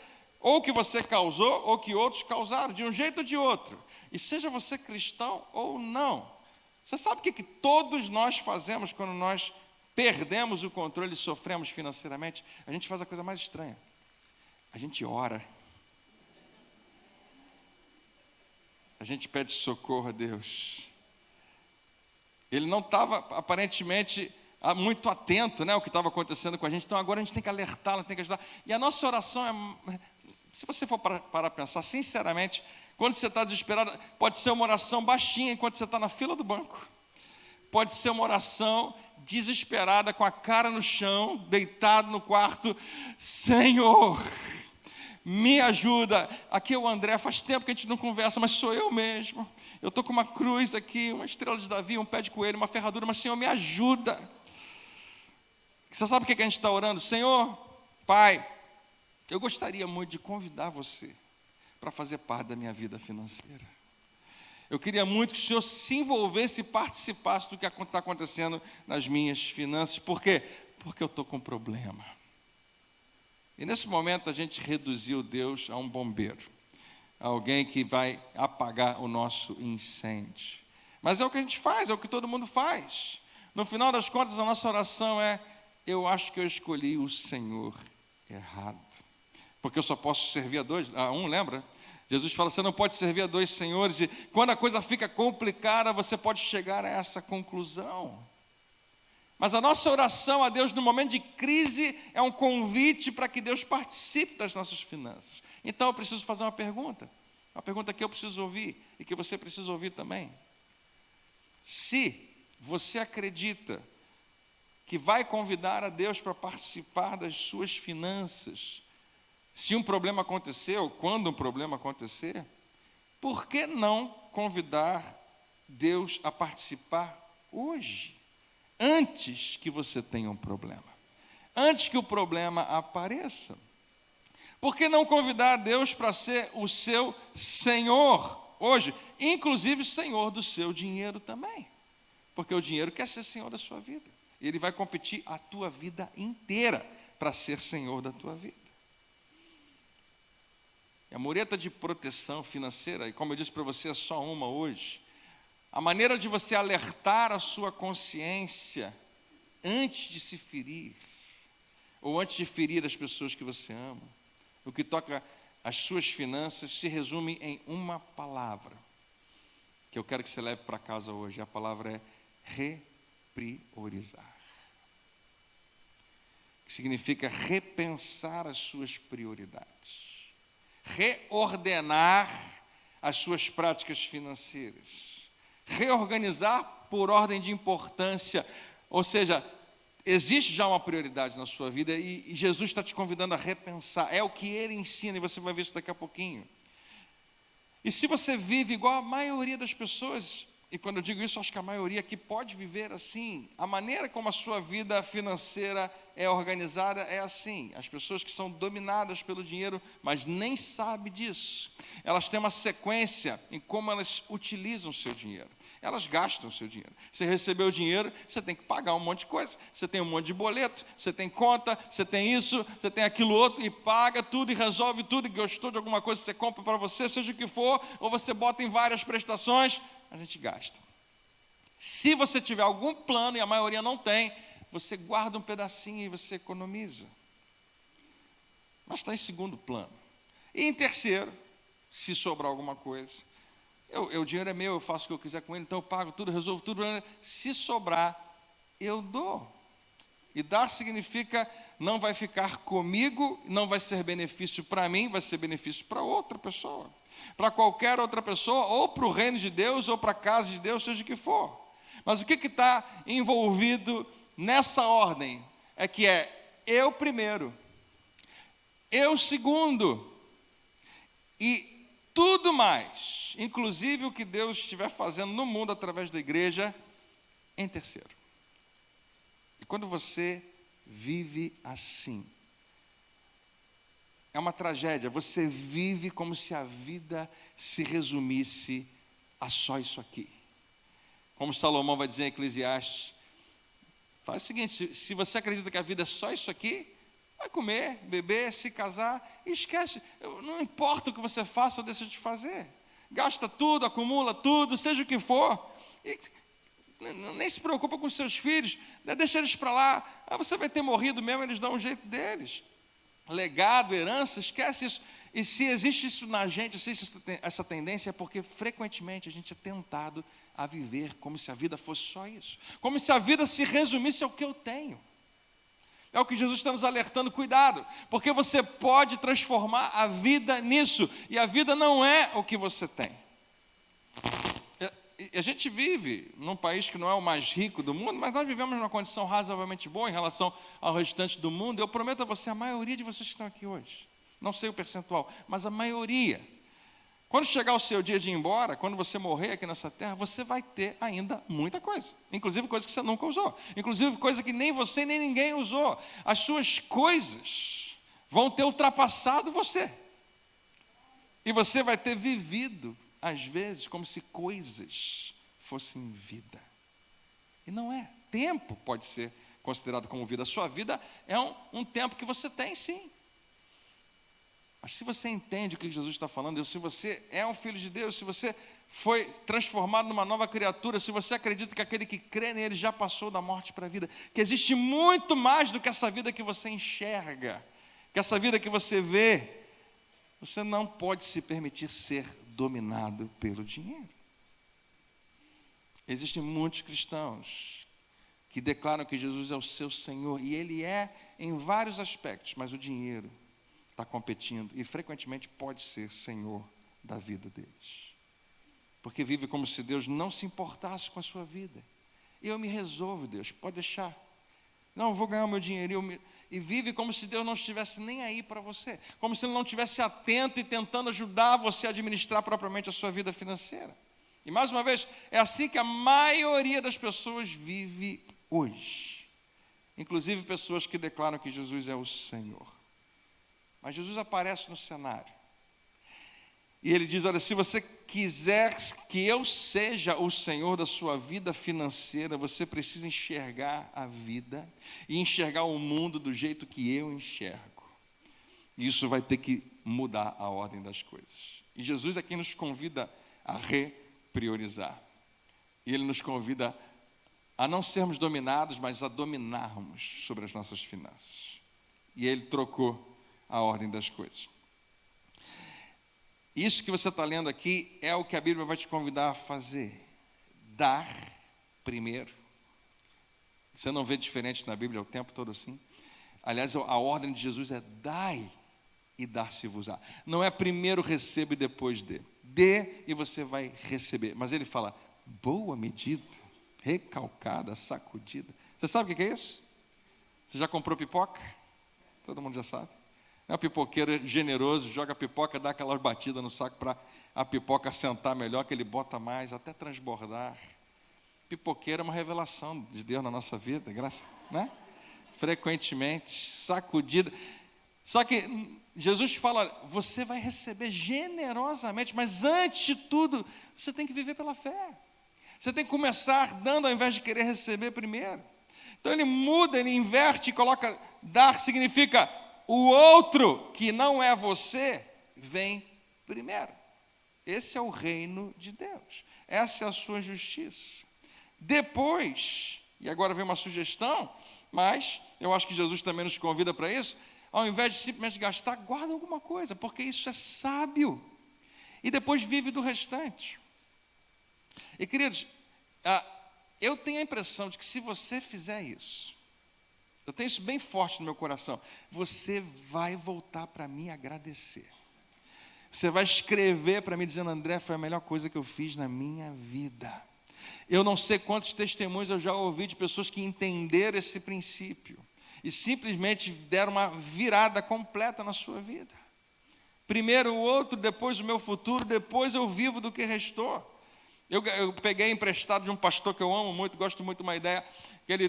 ou que você causou, ou que outros causaram, de um jeito ou de outro. E seja você cristão ou não. Você sabe o que todos nós fazemos quando nós perdemos o controle e sofremos financeiramente? A gente faz a coisa mais estranha. A gente ora. A gente pede socorro a Deus. Ele não estava, aparentemente, muito atento, né, ao que estava acontecendo com a gente. Então agora a gente tem que alertá-lo, tem que ajudar. E a nossa oração é, Se você for para pensar sinceramente, quando você está desesperado, pode ser uma oração baixinha enquanto você está na fila do banco. Pode ser uma oração desesperada, com a cara no chão, deitado no quarto. Senhor, me ajuda. Aqui é o André, faz tempo que a gente não conversa, mas sou eu mesmo. Eu estou com uma cruz aqui, uma estrela de Davi, um pé de coelho, uma ferradura, mas Senhor, me ajuda. Você sabe o que a gente está orando? Senhor, Pai, eu gostaria muito de convidar você para fazer parte da minha vida financeira. Eu queria muito que o Senhor se envolvesse e participasse do que está acontecendo nas minhas finanças. Por quê? Porque eu estou com problema. E nesse momento a gente reduziu Deus a um bombeiro, alguém que vai apagar o nosso incêndio. Mas é o que a gente faz, é o que todo mundo faz. No final das contas, a nossa oração é: eu acho que eu escolhi o Senhor errado, porque eu só posso servir a um, lembra? Jesus fala, você não pode servir a dois senhores, e quando a coisa fica complicada, você pode chegar a essa conclusão. Mas a nossa oração a Deus no momento de crise é um convite para que Deus participe das nossas finanças. Então eu preciso fazer uma pergunta que eu preciso ouvir e que você precisa ouvir também. Se você acredita que vai convidar a Deus para participar das suas finanças, se um problema acontecer, ou quando um problema acontecer, por que não convidar Deus a participar hoje, antes que você tenha um problema, antes que o problema apareça? Por que não convidar Deus para ser o seu Senhor hoje, inclusive o Senhor do seu dinheiro também? Porque o dinheiro quer ser Senhor da sua vida. Ele vai competir a tua vida inteira para ser Senhor da tua vida. E a mureta de proteção financeira, e como eu disse para você, é só uma hoje. A maneira de você alertar a sua consciência antes de se ferir, ou antes de ferir as pessoas que você ama, o que toca as suas finanças, se resume em uma palavra, que eu quero que você leve para casa hoje. A palavra é repriorizar, que significa repensar as suas prioridades, reordenar as suas práticas financeiras, reorganizar por ordem de importância. Ou seja, existe já uma prioridade na sua vida e Jesus está te convidando a repensar. É o que Ele ensina e você vai ver isso daqui a pouquinho. E se você vive igual a maioria das pessoas, e quando eu digo isso, acho que a maioria que pode viver assim, a maneira como a sua vida financeira é organizada é assim. As pessoas que são dominadas pelo dinheiro, mas nem sabem disso, elas têm uma sequência em como elas utilizam o seu dinheiro. Elas gastam o seu dinheiro. Você recebeu o dinheiro, você tem que pagar um monte de coisa. Você tem um monte de boleto, você tem conta, você tem isso, você tem aquilo outro, e paga tudo e resolve tudo, e gostou de alguma coisa, você compra para você, seja o que for, ou você bota em várias prestações, a gente gasta. Se você tiver algum plano, e a maioria não tem, você guarda um pedacinho e você economiza. Mas está em segundo plano. E em terceiro, se sobrar alguma coisa, o dinheiro é meu, eu faço o que eu quiser com ele, então eu pago tudo, resolvo tudo. Se sobrar, eu dou. E dar significa não vai ficar comigo, não vai ser benefício para mim, vai ser benefício para outra pessoa, para qualquer outra pessoa, ou para o reino de Deus, ou para a casa de Deus, seja o que for. Mas o que está envolvido nessa ordem é que eu primeiro, eu segundo, e tudo mais, inclusive o que Deus estiver fazendo no mundo através da igreja, em terceiro. E quando você vive assim, é uma tragédia. Você vive como se a vida se resumisse a só isso aqui. Como Salomão vai dizer em Eclesiastes, faz o seguinte, se você acredita que a vida é só isso aqui, vai comer, beber, se casar, e esquece. Não importa o que você faça ou deixa de fazer. Gasta tudo, acumula tudo, seja o que for. E nem se preocupa com os seus filhos, deixa eles para lá. Você vai ter morrido mesmo, eles dão um jeito deles. Legado, herança, esquece isso. E se existe isso na gente, se existe essa tendência, é porque frequentemente a gente é tentado a viver como se a vida fosse só isso. Como se a vida se resumisse ao que eu tenho. É o que Jesus está nos alertando, cuidado, porque você pode transformar a vida nisso, e a vida não é o que você tem. A gente vive num país que não é o mais rico do mundo, mas nós vivemos numa condição razoavelmente boa em relação ao restante do mundo. Eu prometo a você, a maioria de vocês que estão aqui hoje, não sei o percentual, mas a maioria, quando chegar o seu dia de ir embora, quando você morrer aqui nessa terra, você vai ter ainda muita coisa. Inclusive coisa que você nunca usou. Inclusive coisa que nem você nem ninguém usou. As suas coisas vão ter ultrapassado você. E você vai ter vivido, às vezes, como se coisas fossem vida. E não é. Tempo pode ser considerado como vida. A sua vida é um tempo que você tem, sim. Mas se você entende o que Jesus está falando, se você é um filho de Deus, se você foi transformado numa nova criatura, se você acredita que aquele que crê nele já passou da morte para a vida, que existe muito mais do que essa vida que você enxerga, que essa vida que você vê, você não pode se permitir ser dominado pelo dinheiro. Existem muitos cristãos que declaram que Jesus é o seu Senhor, e Ele é em vários aspectos, mas o dinheiro está competindo e frequentemente pode ser senhor da vida deles. Porque vive como se Deus não se importasse com a sua vida. Eu me resolvo, Deus, pode deixar. Não, eu vou ganhar o meu dinheiro. E vive como se Deus não estivesse nem aí para você. Como se Ele não estivesse atento e tentando ajudar você a administrar propriamente a sua vida financeira. E mais uma vez, é assim que a maioria das pessoas vive hoje. Inclusive pessoas que declaram que Jesus é o Senhor. Mas Jesus aparece no cenário. E Ele diz, olha, se você quiser que eu seja o Senhor da sua vida financeira, você precisa enxergar a vida e enxergar o mundo do jeito que eu enxergo. E isso vai ter que mudar a ordem das coisas. E Jesus aqui nos convida a repriorizar. E Ele nos convida a não sermos dominados, mas a dominarmos sobre as nossas finanças. E Ele trocou a ordem das coisas. Isso que você está lendo aqui é o que a Bíblia vai te convidar a fazer. Dar primeiro. Você não vê diferente na Bíblia o tempo todo assim. Aliás, a ordem de Jesus é dai e dar-se-vos-á. Não é primeiro receba e depois dê. Dê e você vai receber. Mas Ele fala, boa medida, recalcada, sacudida. Você sabe o que é isso? Você já comprou pipoca? Todo mundo já sabe. O pipoqueiro generoso, joga a pipoca, dá aquela batida no saco para a pipoca sentar melhor, que ele bota mais, até transbordar. Pipoqueiro é uma revelação de Deus na nossa vida, graças, né? Frequentemente, sacudida. Só que Jesus fala, você vai receber generosamente, mas antes de tudo, você tem que viver pela fé. Você tem que começar dando ao invés de querer receber primeiro. Então Ele muda, Ele inverte e coloca, dar significa o outro que não é você, vem primeiro. Esse é o reino de Deus. Essa é a sua justiça. Depois, e agora vem uma sugestão, mas eu acho que Jesus também nos convida para isso, ao invés de simplesmente gastar, guarda alguma coisa, porque isso é sábio. E depois vive do restante. E queridos, eu tenho a impressão de que se você fizer isso, eu tenho isso bem forte no meu coração, você vai voltar para mim agradecer. Você vai escrever para mim dizendo, André, foi a melhor coisa que eu fiz na minha vida. Eu não sei quantos testemunhos eu já ouvi de pessoas que entenderam esse princípio e simplesmente deram uma virada completa na sua vida. Primeiro o outro, depois o meu futuro, depois eu vivo do que restou. Eu peguei emprestado de um pastor que eu amo muito, gosto muito de uma ideia, que ele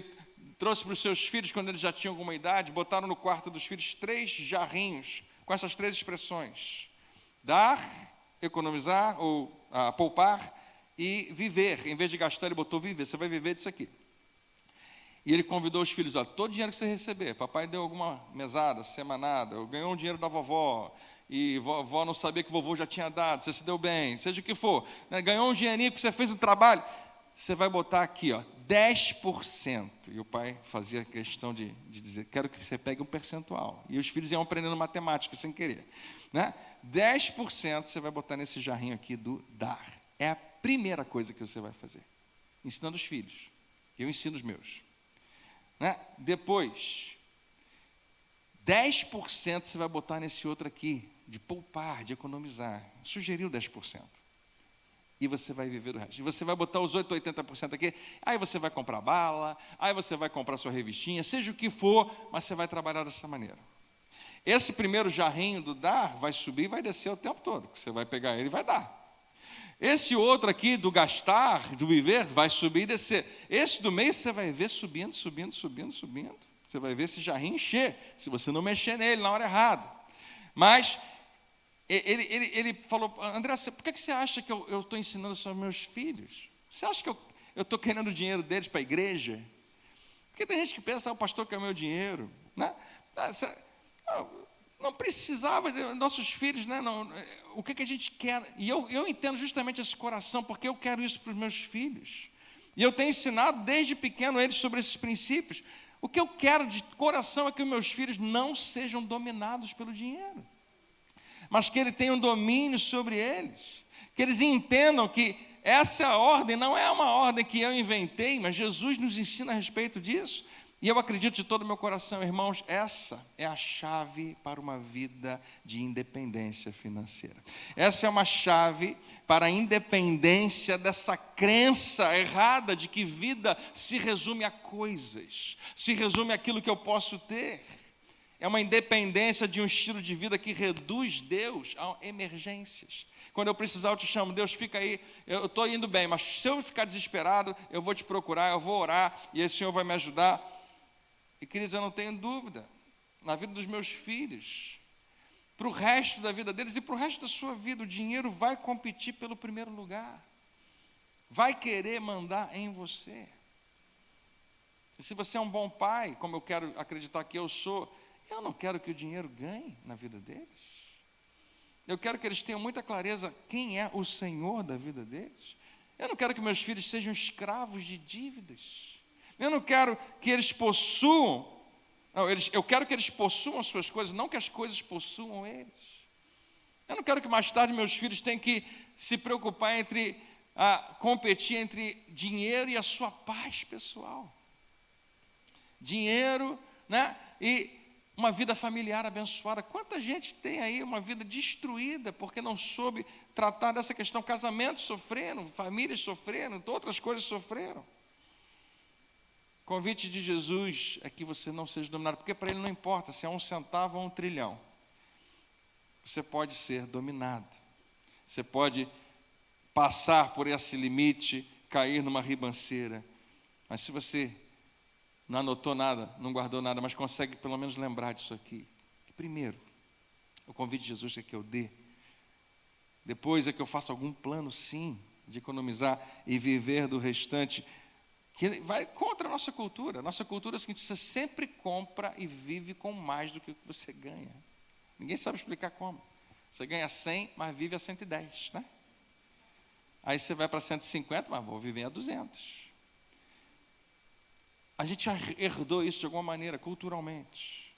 trouxe para os seus filhos, quando eles já tinham alguma idade, botaram no quarto dos filhos 3 jarrinhos, com essas 3 expressões. Dar, economizar, ou poupar, e viver. Em vez de gastar, ele botou viver, você vai viver disso aqui. E ele convidou os filhos, todo dinheiro que você receber, papai deu alguma mesada, semanada, ou ganhou um dinheiro da vovó, e vovó não sabia que vovô já tinha dado, você se deu bem, seja o que for, né? Ganhou um dinheirinho que você fez o trabalho, você vai botar aqui, 10%. E o pai fazia questão de dizer, quero que você pegue um percentual. E os filhos iam aprendendo matemática sem querer, né? 10% você vai botar nesse jarrinho aqui do dar. É a primeira coisa que você vai fazer. Ensinando os filhos. Eu ensino os meus. Né? Depois, 10% você vai botar nesse outro aqui, de poupar, de economizar. Sugeriu 10%. E você vai viver o resto. E você vai botar os 80% aqui, aí você vai comprar bala, aí você vai comprar sua revistinha, seja o que for, mas você vai trabalhar dessa maneira. Esse primeiro jarrinho do dar vai subir e vai descer o tempo todo. Você vai pegar ele e vai dar. Esse outro aqui do gastar, do viver, vai subir e descer. Esse do meio você vai ver subindo. Você vai ver esse jarrinho encher, se você não mexer nele na hora errada. Mas ele falou, André, por que você acha que eu estou ensinando isso aos meus filhos? Você acha que eu estou querendo o dinheiro deles para a igreja? Porque tem gente que pensa, o pastor quer o meu dinheiro. Né? Não precisava, nossos filhos, né? Não, o que a gente quer? E eu entendo justamente esse coração, porque eu quero isso para os meus filhos. E eu tenho ensinado desde pequeno eles sobre esses princípios. O que eu quero de coração é que os meus filhos não sejam dominados pelo dinheiro, mas que ele tenha um domínio sobre eles, que eles entendam que essa ordem não é uma ordem que eu inventei, mas Jesus nos ensina a respeito disso, e eu acredito de todo o meu coração, irmãos, essa é a chave para uma vida de independência financeira. Essa é uma chave para a independência dessa crença errada de que vida se resume a coisas, se resume àquilo que eu posso ter. É uma independência de um estilo de vida que reduz Deus a emergências. Quando eu precisar, eu te chamo, Deus, fica aí, eu estou indo bem, mas se eu ficar desesperado, eu vou te procurar, eu vou orar, e esse Senhor vai me ajudar. E, queridos, eu não tenho dúvida, na vida dos meus filhos, para o resto da vida deles e para o resto da sua vida, o dinheiro vai competir pelo primeiro lugar, vai querer mandar em você. E se você é um bom pai, como eu quero acreditar que eu sou, eu não quero que o dinheiro ganhe na vida deles. Eu quero que eles tenham muita clareza quem é o Senhor da vida deles. Eu não quero que meus filhos sejam escravos de dívidas. Eu não quero que eles possuam, eu quero que eles possuam as suas coisas, não que as coisas possuam eles. Eu não quero que mais tarde meus filhos tenham que se preocupar competir entre dinheiro e a sua paz pessoal. Dinheiro, né? E uma vida familiar abençoada. Quanta gente tem aí uma vida destruída porque não soube tratar dessa questão. Casamentos sofreram, famílias sofreram, outras coisas sofreram. O convite de Jesus é que você não seja dominado, porque para ele não importa se é 1 centavo ou 1 trilhão. Você pode ser dominado. Você pode passar por esse limite, cair numa ribanceira. Mas se você não anotou nada, não guardou nada, mas consegue pelo menos lembrar disso aqui. Primeiro, o convite de Jesus é que eu dê. Depois é que eu faça algum plano, sim, de economizar e viver do restante, que vai contra a nossa cultura. Nossa cultura é a seguinte: você sempre compra e vive com mais do que o que você ganha. Ninguém sabe explicar como. Você ganha 100, mas vive a 110, né? Aí você vai para 150, mas vou viver a 200. A gente herdou isso de alguma maneira, culturalmente.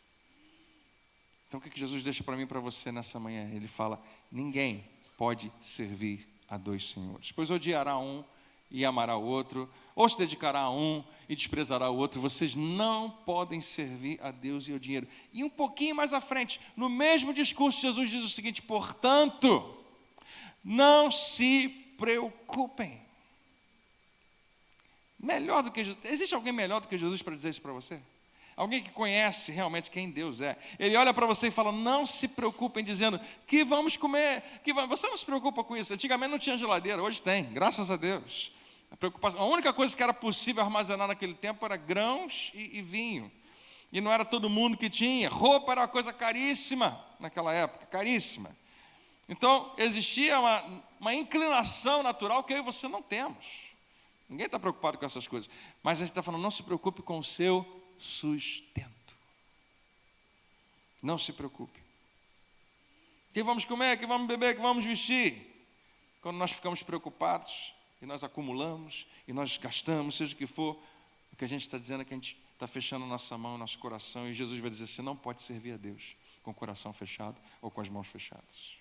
Então o que Jesus deixa para mim e para você nessa manhã? Ele fala, ninguém pode servir a 2 senhores. Pois odiará um e amará o outro, ou se dedicará a um e desprezará o outro. Vocês não podem servir a Deus e ao dinheiro. E um pouquinho mais à frente, no mesmo discurso, Jesus diz o seguinte, portanto, não se preocupem. Melhor do que Jesus. Existe alguém melhor do que Jesus para dizer isso para você? Alguém que conhece realmente quem Deus é. Ele olha para você e fala, não se preocupem, dizendo que vamos comer. Você não se preocupa com isso. Antigamente não tinha geladeira, hoje tem, graças a Deus. A única coisa que era possível armazenar naquele tempo era grãos e vinho. E não era todo mundo que tinha. Roupa era uma coisa caríssima naquela época, caríssima. Então existia uma inclinação natural que eu e você não temos. Ninguém está preocupado com essas coisas. Mas a gente está falando, não se preocupe com o seu sustento. Não se preocupe. O que vamos comer, o que vamos beber, o que vamos vestir? Quando nós ficamos preocupados, e nós acumulamos, e nós gastamos, seja o que for, o que a gente está dizendo é que a gente está fechando a nossa mão, nosso coração, e Jesus vai dizer, você não pode servir a Deus com o coração fechado ou com as mãos fechadas.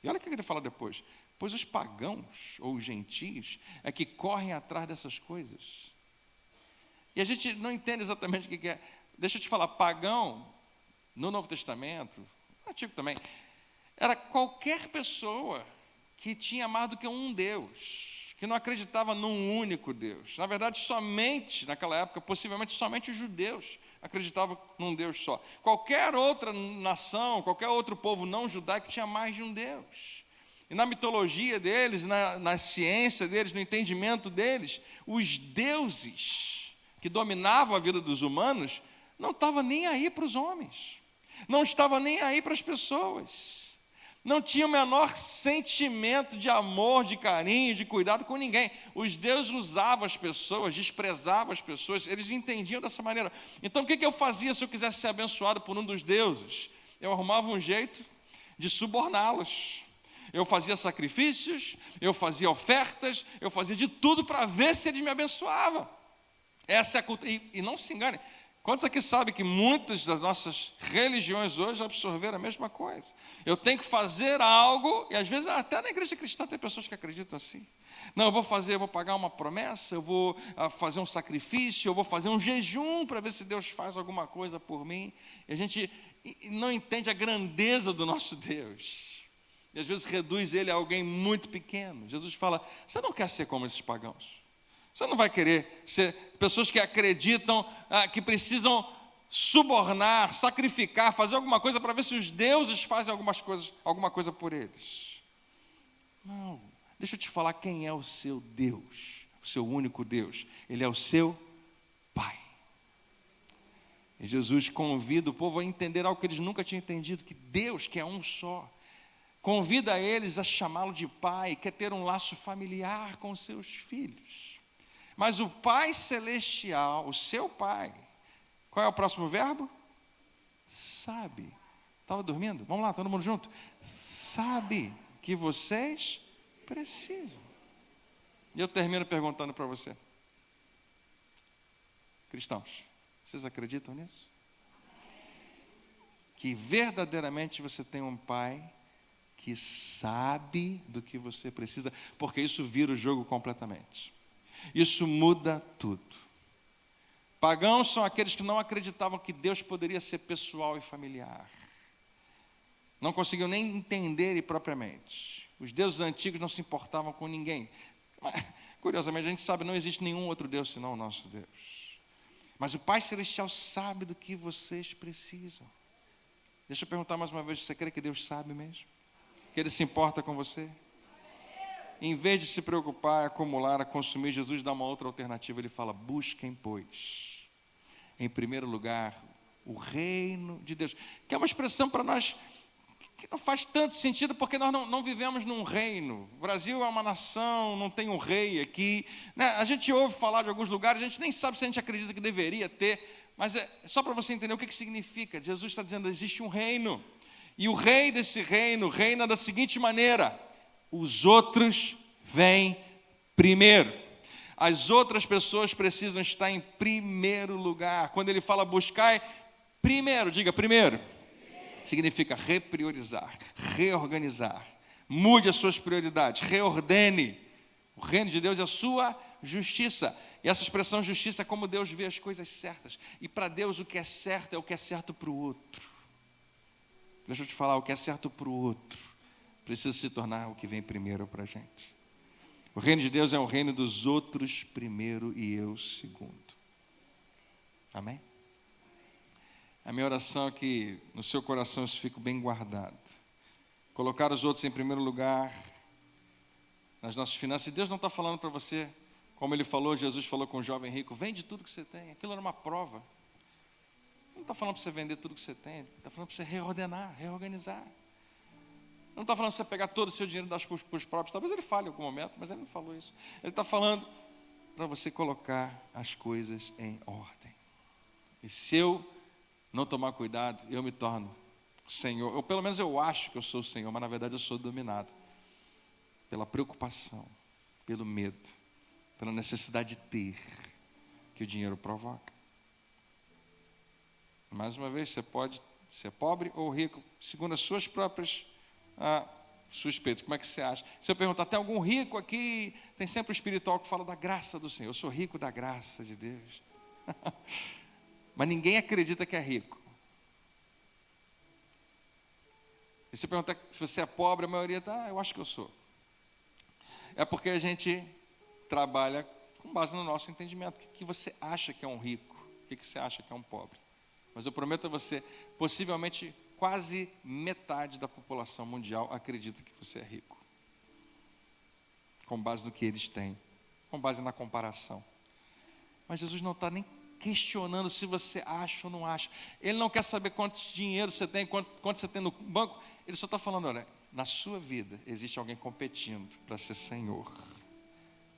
E olha o que ele fala depois. Pois os pagãos, ou os gentios, é que correm atrás dessas coisas. E a gente não entende exatamente o que é. Deixa eu te falar, pagão no Novo Testamento, no Antigo também, era qualquer pessoa que tinha mais do que um Deus, que não acreditava num único Deus. Na verdade, somente, naquela época, possivelmente somente os judeus acreditavam num Deus só. Qualquer outra nação, qualquer outro povo não judaico tinha mais de um Deus. E na mitologia deles, na ciência deles, no entendimento deles, os deuses que dominavam a vida dos humanos não estavam nem aí para os homens, não estavam nem aí para as pessoas. Não tinha o menor sentimento de amor, de carinho, de cuidado com ninguém. Os deuses usavam as pessoas, desprezavam as pessoas, eles entendiam dessa maneira. Então o que eu fazia se eu quisesse ser abençoado por um dos deuses? Eu arrumava um jeito de suborná-los. Eu fazia sacrifícios, eu fazia ofertas, eu fazia de tudo para ver se eles me abençoavam. Essa é a cultura. E não se engane, quantos aqui sabem que muitas das nossas religiões hoje absorveram a mesma coisa? Eu tenho que fazer algo, e às vezes até na igreja cristã tem pessoas que acreditam assim. Não, eu vou pagar uma promessa, eu vou fazer um sacrifício, eu vou fazer um jejum para ver se Deus faz alguma coisa por mim. E a gente não entende a grandeza do nosso Deus. E às vezes reduz ele a alguém muito pequeno. Jesus fala, você não quer ser como esses pagãos. Você não vai querer ser pessoas que acreditam que precisam subornar, sacrificar, fazer alguma coisa para ver se os deuses fazem alguma coisa por eles. Não, deixa eu te falar quem é o seu Deus, o seu único Deus. Ele é o seu Pai. E Jesus convida o povo a entender algo que eles nunca tinham entendido, que Deus, que é um só, convida eles a chamá-lo de Pai, quer ter um laço familiar com os seus filhos. Mas o Pai Celestial, o seu Pai, qual é o próximo verbo? Sabe. Estava dormindo? Vamos lá, todo mundo junto? Sabe que vocês precisam. E eu termino perguntando para você. Cristãos, vocês acreditam nisso? Que verdadeiramente você tem um Pai que sabe do que você precisa, porque isso vira o jogo completamente. Isso muda tudo. Pagãos são aqueles que não acreditavam que Deus poderia ser pessoal e familiar. Não conseguiam nem entender propriamente. Os deuses antigos não se importavam com ninguém. Mas, curiosamente, a gente sabe que não existe nenhum outro Deus senão o nosso Deus. Mas o Pai Celestial sabe do que vocês precisam. Deixa eu perguntar mais uma vez, você crê que Deus sabe mesmo? Que Ele se importa com você? Em vez de se preocupar, acumular, consumir, Jesus dá uma outra alternativa. Ele fala, busquem, pois, em primeiro lugar, o reino de Deus. Que é uma expressão para nós que não faz tanto sentido, porque nós não vivemos num reino. O Brasil é uma nação, não tem um rei aqui. Né? A gente ouve falar de alguns lugares, a gente nem sabe se a gente acredita que deveria ter, mas é só para você entender o que significa. Jesus está dizendo, existe um reino. E o rei desse reino reina da seguinte maneira: os outros vêm primeiro. As outras pessoas precisam estar em primeiro lugar. Quando ele fala buscai, primeiro, diga primeiro. Significa repriorizar, reorganizar. Mude as suas prioridades, reordene. O reino de Deus é a sua justiça. E essa expressão justiça é como Deus vê as coisas certas. E para Deus o que é certo é o que é certo para o outro. Deixa eu te falar, o que é certo para o outro precisa se tornar o que vem primeiro para a gente. O reino de Deus é o reino dos outros primeiro e eu segundo. Amém? A minha oração é que no seu coração isso fique bem guardado. Colocar os outros em primeiro lugar nas nossas finanças. E Deus não está falando para você, como Ele falou, Jesus falou com o jovem rico, vende tudo que você tem. Aquilo era uma prova. Não está falando para você vender tudo que você tem. Está falando para você reordenar, reorganizar. Não está falando para você pegar todo o seu dinheiro e dar para os próprios. Talvez Ele fale em algum momento, mas Ele não falou isso. Ele está falando para você colocar as coisas em ordem. E se eu não tomar cuidado, eu me torno Senhor. Ou pelo menos eu acho que eu sou o Senhor, mas na verdade eu sou dominado pela preocupação, pelo medo, pela necessidade de ter que o dinheiro provoca. Mais uma vez, você pode ser pobre ou rico, segundo as suas próprias suspeitas. Como é que você acha? Se eu perguntar, tem algum rico aqui? Tem sempre o espiritual que fala da graça do Senhor. Eu sou rico da graça de Deus. Mas ninguém acredita que é rico. E se perguntar se você é pobre, a maioria está, eu acho que eu sou. É porque a gente trabalha com base no nosso entendimento. O que você acha que é um rico? O que você acha que é um pobre? Mas eu prometo a você, possivelmente quase metade da população mundial acredita que você é rico. Com base no que eles têm, com base na comparação. Mas Jesus não está nem questionando se você acha ou não acha. Ele não quer saber quanto dinheiro você tem, quanto você tem no banco. Ele só está falando, olha, na sua vida existe alguém competindo para ser Senhor.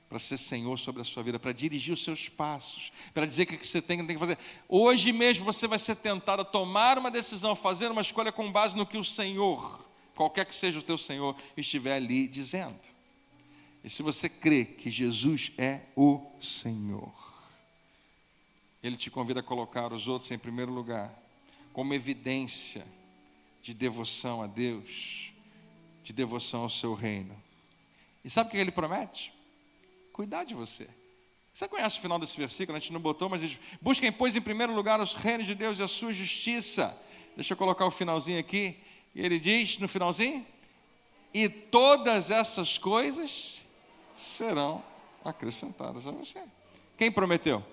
Para ser Senhor sobre a sua vida, para dirigir os seus passos, para dizer o que você tem que fazer. Hoje mesmo você vai ser tentado a tomar uma decisão, fazer uma escolha com base no que o Senhor, qualquer que seja o teu Senhor, estiver ali dizendo. E se você crê que Jesus é o Senhor, Ele te convida a colocar os outros em primeiro lugar, como evidência de devoção a Deus, de devoção ao seu reino. E sabe o que Ele promete? Cuidar de você. Você conhece o final desse versículo? A gente não botou, mas diz: busquem, pois, em primeiro lugar os reinos de Deus e a sua justiça. Deixa eu colocar o finalzinho aqui. E ele diz no finalzinho: e todas essas coisas serão acrescentadas a você. Quem prometeu?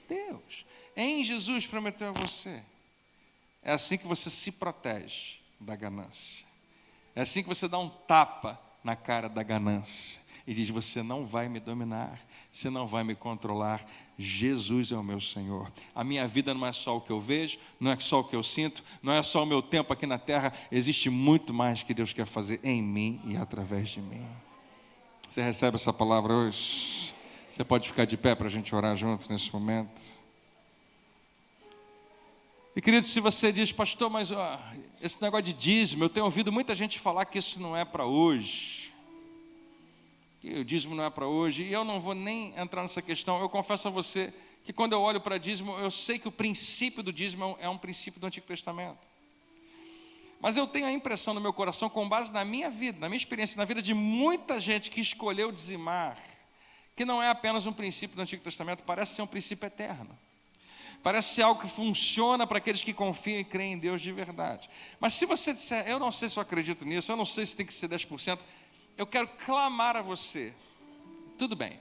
Deus. Em Jesus prometeu a você. É assim que você se protege da ganância. É assim que você dá um tapa na cara da ganância. E diz: você não vai me dominar, você não vai me controlar, Jesus é o meu Senhor. A minha vida não é só o que eu vejo, não é só o que eu sinto, não é só o meu tempo aqui na terra, existe muito mais que Deus quer fazer em mim e através de mim. Você recebe essa palavra hoje? Você pode ficar de pé para a gente orar junto nesse momento? E querido, se você diz: pastor, mas esse negócio de dízimo, eu tenho ouvido muita gente falar que isso não é para hoje, que o dízimo não é para hoje, e eu não vou nem entrar nessa questão. Eu confesso a você que quando eu olho para dízimo, eu sei que o princípio do dízimo é um princípio do Antigo Testamento. Mas eu tenho a impressão no meu coração, com base na minha vida, na minha experiência, na vida de muita gente que escolheu dizimar, que não é apenas um princípio do Antigo Testamento, parece ser um princípio eterno. Parece ser algo que funciona para aqueles que confiam e creem em Deus de verdade. Mas se você disser: eu não sei se eu acredito nisso, eu não sei se tem que ser 10%, eu quero clamar a você, tudo bem,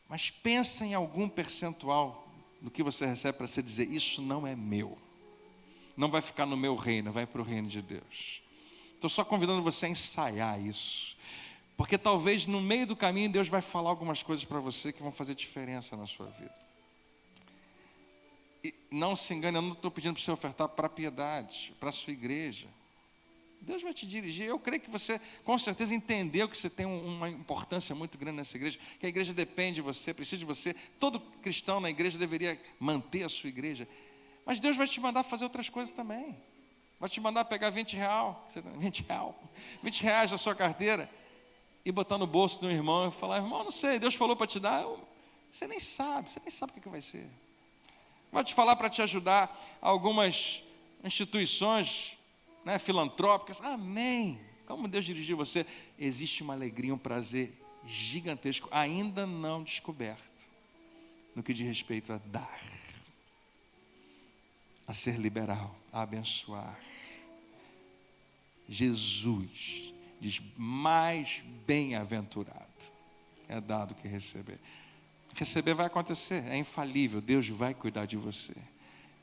mas pensa em algum percentual do que você recebe para você dizer: isso não é meu, não vai ficar no meu reino, vai para o reino de Deus. Estou só convidando você a ensaiar isso, porque talvez no meio do caminho Deus vai falar algumas coisas para você que vão fazer diferença na sua vida. E não se engane, eu não estou pedindo para você ofertar para a piedade, para a sua igreja. Deus vai te dirigir. Eu creio que você, com certeza, entendeu que você tem uma importância muito grande nessa igreja, que a igreja depende de você, precisa de você. Todo cristão na igreja deveria manter a sua igreja. Mas Deus vai te mandar fazer outras coisas também. Vai te mandar pegar 20 reais da sua carteira e botar no bolso de um irmão e falar: irmão, não sei, Deus falou para te dar. Você nem sabe o que vai ser. Vai te falar para te ajudar algumas instituições, né, filantrópicas. Amém. Como Deus dirigiu você, existe uma alegria, um prazer gigantesco, ainda não descoberto, no que diz respeito a dar, a ser liberal, a abençoar. Jesus diz: mais bem-aventurado é dado que receber. Receber vai acontecer, é infalível, Deus vai cuidar de você,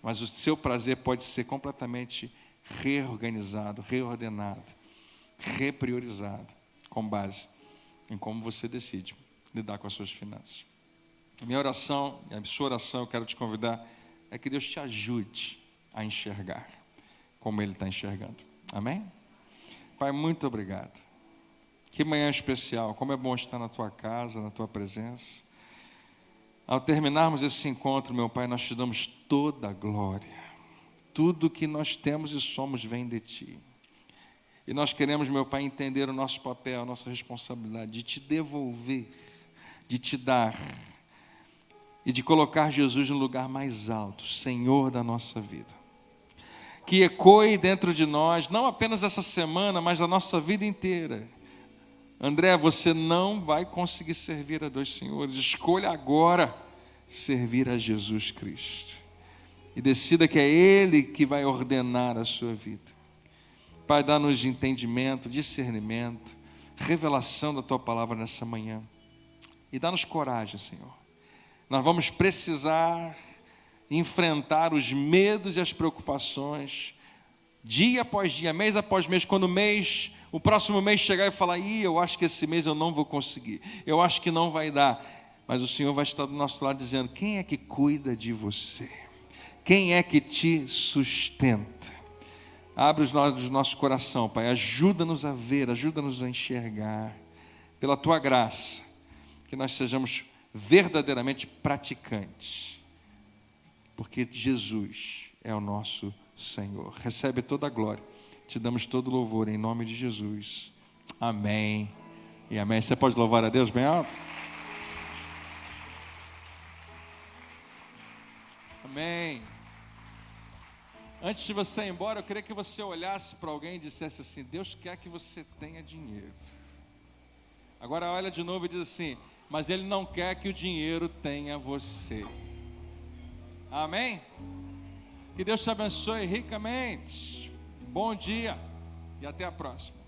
mas o seu prazer pode ser completamente reorganizado, reordenado, repriorizado, com base em como você decide lidar com as suas finanças. A minha oração, a sua oração, eu quero te convidar, é que Deus te ajude a enxergar como Ele está enxergando. Amém? Pai, muito obrigado. Que manhã especial, como é bom estar na tua casa, na tua presença. Ao terminarmos esse encontro, meu Pai, nós te damos toda a glória. Tudo que nós temos e somos vem de Ti. E nós queremos, meu Pai, entender o nosso papel, a nossa responsabilidade de Te devolver, de Te dar e de colocar Jesus no lugar mais alto, Senhor da nossa vida. Que ecoe dentro de nós, não apenas essa semana, mas a nossa vida inteira. André, você não vai conseguir servir a dois senhores. Escolha agora servir a Jesus Cristo. E decida que é Ele que vai ordenar a sua vida. Pai, dá-nos entendimento, discernimento, revelação da Tua palavra nessa manhã. E dá-nos coragem, Senhor. Nós vamos precisar enfrentar os medos e as preocupações, dia após dia, mês após mês, quando o próximo mês chegar e falar, eu acho que esse mês eu não vou conseguir, eu acho que não vai dar, mas o Senhor vai estar do nosso lado dizendo, quem é que cuida de você? Quem é que te sustenta? Abre os olhos do nosso coração, Pai, ajuda-nos a ver, ajuda-nos a enxergar, pela Tua graça, que nós sejamos verdadeiramente praticantes, porque Jesus é o nosso Senhor. Recebe toda a glória, te damos todo o louvor em nome de Jesus. Amém e amém. Você pode louvar a Deus bem alto? Amém. Antes de você ir embora, eu queria que você olhasse para alguém e dissesse assim, Deus quer que você tenha dinheiro. Agora olha de novo e diz assim, mas Ele não quer que o dinheiro tenha você. Amém? Que Deus te abençoe ricamente. Bom dia e até a próxima.